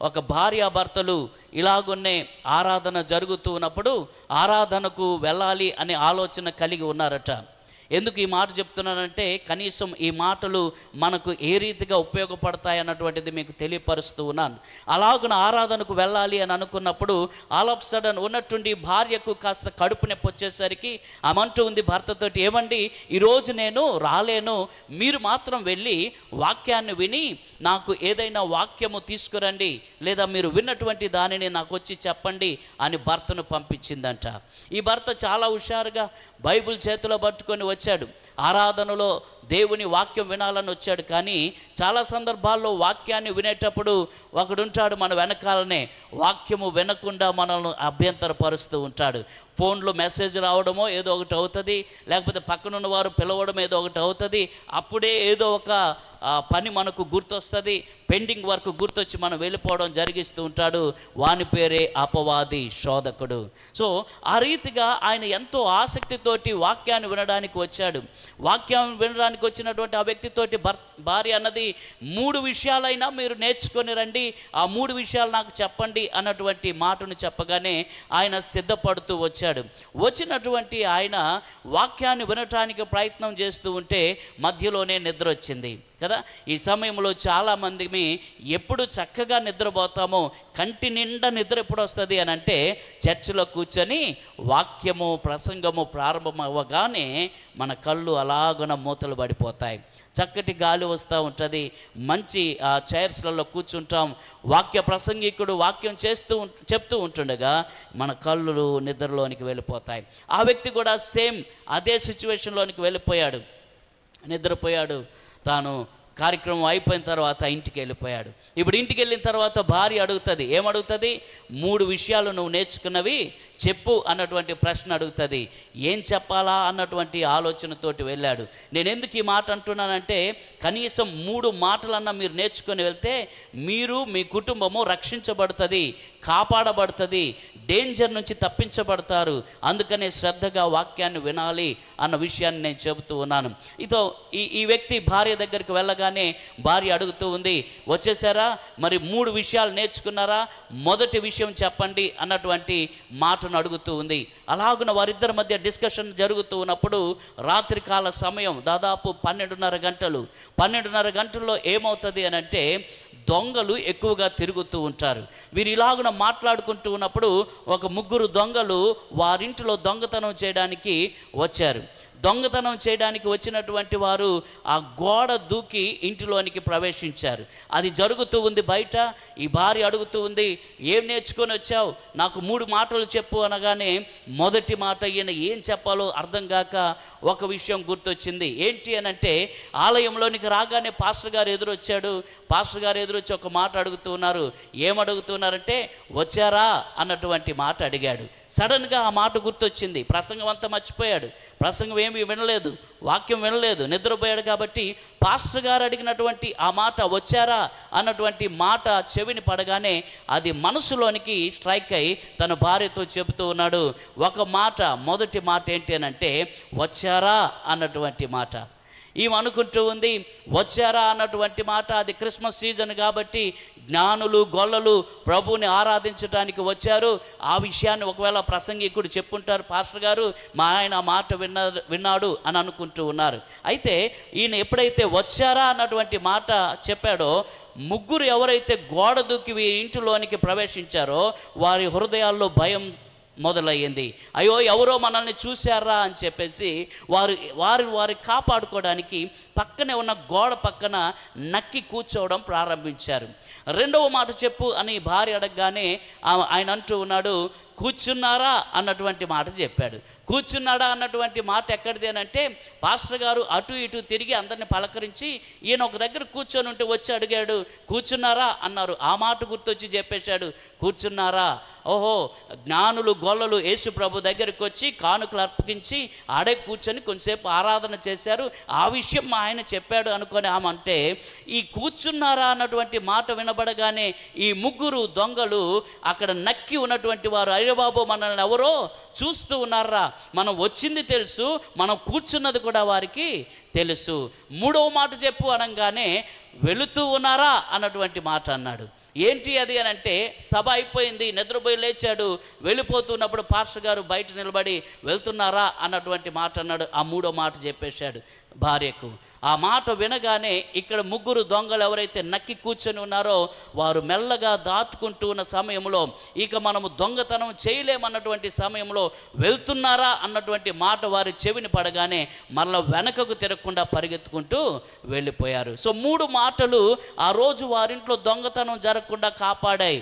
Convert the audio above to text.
ఒక భార్యాభర్తలు ఇలాగున్నే ఆరాధన జరుగుతూ ఉన్నప్పుడు ఆరాధనకు వెళ్ళాలి అనే ఆలోచన కలిగి ఉన్నారట. ఎందుకు ఈ మాట చెప్తున్నానంటే కనీసం ఈ మాటలు మనకు ఏ రీతిగా ఉపయోగపడతాయి అన్నటువంటిది మీకు తెలియపరుస్తూ ఉన్నాను. అలాగున ఆరాధనకు వెళ్ళాలి అని అనుకున్నప్పుడు ఆల్ ఆఫ్ సడన్ ఉన్నట్టుండి భార్యకు కాస్త కడుపు నొప్పి వచ్చేసరికి ఆమంటూ ఉంది భర్తతోటి, ఏమండి ఈరోజు నేను రాలేను, మీరు మాత్రం వెళ్ళి వాక్యాన్ని విని నాకు ఏదైనా వాక్యము తీసుకురండి, లేదా మీరు విన్నటువంటి దానిని నాకు వచ్చి చెప్పండి అని భర్తను పంపించిందంట. ఈ భర్త చాలా హుషారుగా బైబిల్ చేతిలో పట్టుకొని వచ్చాడు. ఆరాధనలో దేవుని వాక్యం వినాలని వచ్చాడు. కానీ చాలా సందర్భాల్లో వాక్యాన్ని వినేటప్పుడు ఒకడుంటాడు మన వెనకాలనే, వాక్యము వినకుండా మనల్ని అభ్యంతరపరుస్తూ ఉంటాడు. ఫోన్లో మెసేజ్ రావడమో ఏదో ఒకటి అవుతుంది, లేకపోతే పక్కనున్న వారు పిలవడం ఏదో ఒకటి అవుతుంది. అప్పుడే ఏదో ఒక పని మనకు గుర్తొస్తుంది, పెండింగ్ వర్క్ గుర్తొచ్చి మనం వెళ్ళిపోవడం జరిగిస్తూ ఉంటాడు. వాని పేరే అపవాది, శోధకుడు. సో ఆ రీతిగా ఆయన ఎంతో ఆసక్తితోటి వాక్యాన్ని వినడానికి వచ్చాడు. వాక్యాన్ని వినడానికి వచ్చినటువంటి ఆ వ్యక్తితోటి భార్య అన్నది 3 విషయాలైనా మీరు నేర్చుకొని రండి, ఆ 3 విషయాలు నాకు చెప్పండి అన్నటువంటి మాటను చెప్పగానే ఆయన సిద్ధపడుతూ వచ్చాడు. వచ్చినటువంటి ఆయన వాక్యాన్ని వినటానికి ప్రయత్నం చేస్తూ ఉంటే మధ్యలోనే నిద్ర వచ్చింది కదా. ఈ సమయంలో చాలామంది ఎప్పుడు చక్కగా నిద్రపోతామో, కంటి నిండా నిద్ర ఎప్పుడు వస్తుంది అని అంటే చర్చిలో కూర్చొని వాక్యము ప్రసంగము ప్రారంభం అవ్వగానే మన కళ్ళు అలాగున మూతలు పడిపోతాయి. చక్కటి గాలి వస్తూ ఉంటుంది, మంచి చైర్స్లలో కూర్చుంటాం, వాక్య ప్రసంగికుడు వాక్యం చెప్తూ ఉంటుండగా మన కళ్ళు నిద్రలోనికి వెళ్ళిపోతాయి. ఆ వ్యక్తి కూడా సేమ్ అదే సిచ్యువేషన్లోనికి వెళ్ళిపోయాడు, నిద్రపోయాడు. తాను కార్యక్రమం అయిపోయిన తర్వాత ఇంటికి వెళ్ళిపోయాడు. ఇప్పుడు ఇంటికి వెళ్ళిన తర్వాత భార్య అడుగుతుంది, ఏమడుగుతుంది? 3 విషయాలు నువ్వు నేర్చుకున్నవి చెప్పు అన్నటువంటి ప్రశ్న అడుగుతుంది. ఏం చెప్పాలా అన్నటువంటి ఆలోచనతోటి వెళ్ళాడు. నేను ఎందుకు ఈ మాట అంటున్నానంటే కనీసం 3 మాటలన్నా మీరు నేర్చుకొని వెళ్తే మీరు మీ కుటుంబము రక్షించబడుతుంది, కాపాడబడుతుంది, డేంజర్ నుంచి తప్పించబడతారు. అందుకనే శ్రద్ధగా వాక్యాన్ని వినాలి అన్న విషయాన్ని నేను చెబుతూ ఉన్నాను. ఇదో ఈ వ్యక్తి భార్య దగ్గరికి వెళ్ళగానే భార్య అడుగుతూ ఉంది, వచ్చేసారా, మరి 3 విషయాలు నేర్చుకున్నారా, మొదటి విషయం చెప్పండి అన్నటువంటి మాటను అడుగుతూ ఉంది. అలాగున వారిద్దరి మధ్య డిస్కషన్ జరుగుతూ ఉన్నప్పుడు రాత్రికాల సమయం, దాదాపు 12:30 గంటల్లో ఏమవుతుంది అని అంటే దొంగలు ఎక్కువగా తిరుగుతూ ఉంటారు. వీరు ఇలాగున మాట్లాడుకుంటూ ఉన్నప్పుడు ఒక 3 దొంగలు వారింటిలో దొంగతనం చేయడానికి వచ్చారు. దొంగతనం చేయడానికి వచ్చినటువంటి వారు ఆ గోడ దూకి ఇంటిలోనికి ప్రవేశించారు. అది జరుగుతూ ఉంది బయట. ఈ భార్య అడుగుతూ ఉంది, ఏం నేర్చుకొని వచ్చావు, నాకు 3 మాటలు చెప్పు అనగానే మొదటి మాట ఈయన ఏం చెప్పాలో అర్థం కాక ఒక విషయం గుర్తొచ్చింది. ఏంటి అని అంటే ఆలయంలోనికి రాగానే పాస్టర్ గారు ఎదురొచ్చాడు. పాస్టర్ గారు ఎదురొచ్చి ఒక మాట అడుగుతూ ఉన్నారు. ఏమడుగుతున్నారంటే వచ్చారా అన్నటువంటి మాట అడిగాడు. సడన్గా ఆ మాట గుర్తొచ్చింది. ప్రసంగం అంతా మర్చిపోయాడు, ప్రసంగం ఏమీ వినలేదు, వాక్యం వినలేదు, నిద్రపోయాడు. కాబట్టి పాస్టర్ గారు అడిగినటువంటి ఆ మాట వచ్చారా అన్నటువంటి మాట చెవిని పడగానే అది మనసులోనికి స్ట్రైక్ అయి తన భార్యతో చెబుతూ ఉన్నాడు. ఒక మాట, మొదటి మాట ఏంటి అని అంటే వచ్చారా అన్నటువంటి మాట. ఈమె అనుకుంటూ ఉంది వచ్చారా అన్నటువంటి మాట. అది క్రిస్మస్ సీజన్ కాబట్టి జ్ఞానులు గొల్లలు ప్రభువుని ఆరాధించడానికి వచ్చారు. ఆ విషయాన్ని ఒకవేళ ప్రసంగికుడు చెప్పుంటారు, పాస్టర్ గారు మా ఆయన ఆ మాట విన్నాడు అని అనుకుంటూ ఉన్నారు. అయితే ఈయన ఎప్పుడైతే వచ్చారా అన్నటువంటి మాట చెప్పాడో 3 ఎవరైతే గోడ దూకి ఇంటిలోనికి ప్రవేశించారో వారి హృదయాల్లో భయం మొదలయ్యింది. అయ్యో ఎవరో మనల్ని చూశారా అని చెప్పేసి వారి కాపాడుకోవడానికి పక్కనే ఉన్న గోడ పక్కన నక్కి కూర్చోవడం ప్రారంభించారు. రెండవ మాట చెప్పు అని భార్య అడగగానే ఆయన అంటూ ఉన్నాడు, కూర్చున్నారా అన్నటువంటి మాట చెప్పాడు. కూర్చున్నాడా అన్నటువంటి మాట ఎక్కడిది అని అంటే పాస్టర్ గారు అటు ఇటు తిరిగి అందరిని పలకరించి ఈయన ఒక దగ్గర కూర్చొని ఉంటే వచ్చి అడిగాడు, కూర్చున్నారా అన్నారు. ఆ మాట గుర్తొచ్చి చెప్పేశాడు, కూర్చున్నారా. ఓహో, జ్ఞానులు గొల్లలు యేసు ప్రభు దగ్గరికి వచ్చి కానుకలు అర్పించి ఆడే కూర్చొని కొంచెంసేపు ఆరాధన చేశారు, ఆ విషయం మా ఆయన చెప్పాడు అనుకొని ఆమె అంటే ఈ కూర్చున్నారా అన్నటువంటి మాట వినబడగానే ఈ 3 దొంగలు అక్కడ నక్కి ఉన్నటువంటి వారు, అయ్యో బాబు మనల్ని ఎవరో చూస్తూ ఉన్నారా, మనం వచ్చింది తెలుసు, మనం కూర్చున్నది కూడా వారికి తెలుసు. 3వ మాట చెప్పు అనగానే వెళుతూ ఉన్నారా అన్నటువంటి మాట అన్నాడు. ఏంటి అది అని అంటే, సభ అయిపోయింది, నిద్రపోయి లేచాడు, వెళ్ళిపోతున్నప్పుడు పాస్టర్ గారు బయట నిలబడి వెళ్తున్నారా అన్నటువంటి మాట అన్నాడు. ఆ మూడో మాట చెప్పేశాడు భార్యకు. ఆ మాట వినగానే ఇక్కడ ముగ్గురు దొంగలు ఎవరైతే నక్కి కూర్చొని ఉన్నారో వారు మెల్లగా దాచుకుంటూ ఉన్న సమయంలో, ఇక మనము దొంగతనం చేయలేమన్నటువంటి సమయంలో వెళ్తున్నారా అన్నటువంటి మాట వారి చెవిని పడగానే మరలా వెనకకు తిరగకుండా పరిగెత్తుకుంటూ వెళ్ళిపోయారు. సో 3 మాటలు ఆ రోజు వారింట్లో దొంగతనం జరగకుండా కాపాడాయి.